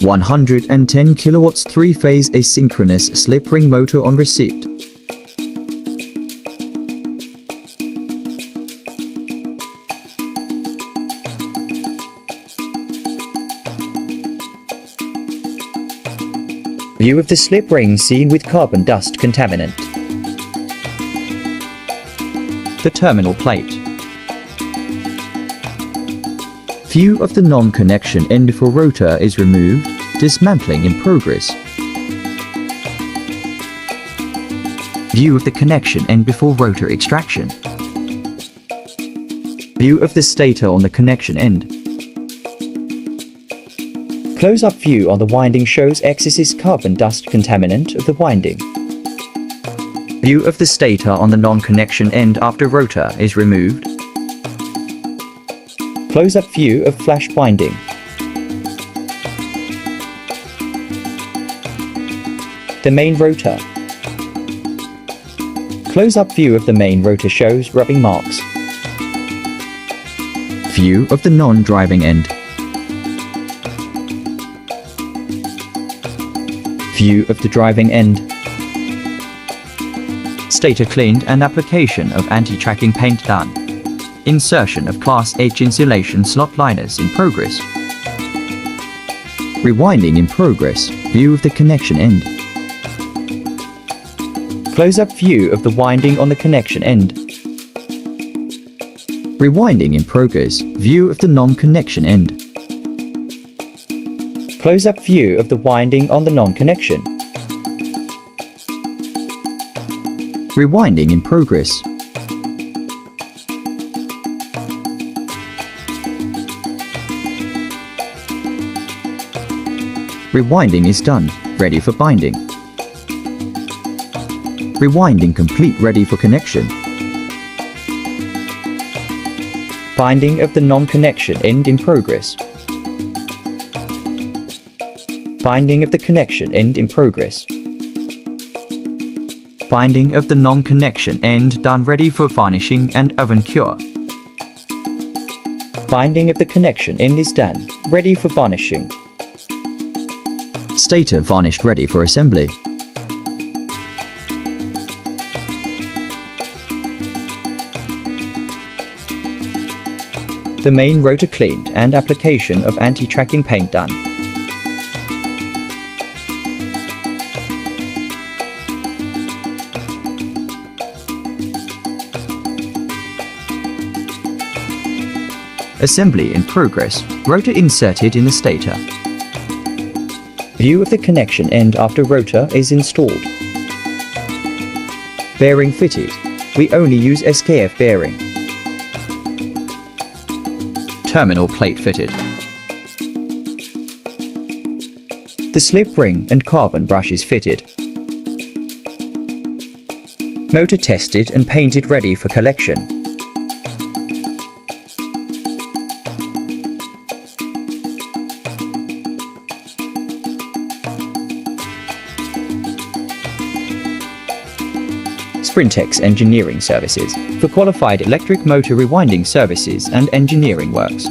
110 kilowatts 3-phase asynchronous slip ring motor on receipt. View of the slip ring seen with carbon dust contaminant. The terminal plate. View of the non-connection end before rotor is removed. Dismantling in progress. View of the connection end before rotor extraction. View of the stator on the connection end. Close-up view on the winding shows excess carbon dust contaminant of the winding. View of the stator on the non-connection end after rotor is removed. Close-up view of flash winding. The main rotor. Close-up view of the main rotor shows rubbing marks. View of the non-driving end. View of the driving end. Stator cleaned and application of anti-tracking paint done. Insertion of Class H insulation slot liners in progress. Rewinding in progress. View of the connection end. Close-up view of the winding on the connection end. Rewinding in progress. View of the non-connection end. Close-up view of the winding on the non-connection. Rewinding in progress. Rewinding is done, ready for binding. Rewinding complete, ready for connection. Binding of the non-connection end in progress. Binding of the connection end in progress. Binding of the non-connection end done, ready for varnishing and oven cure. Binding of the connection end is done, ready for varnishing. Stator varnished, ready for assembly. The main rotor cleaned and application of anti-tracking paint done. Assembly in progress. Rotor inserted in the stator. View of the connection end after rotor is installed. Bearing fitted. We only use SKF bearing. Terminal plate fitted. The slip ring and carbon brush is fitted. Motor tested and painted, ready for collection. Sprintex Engineering Services for qualified electric motor rewinding services and engineering works.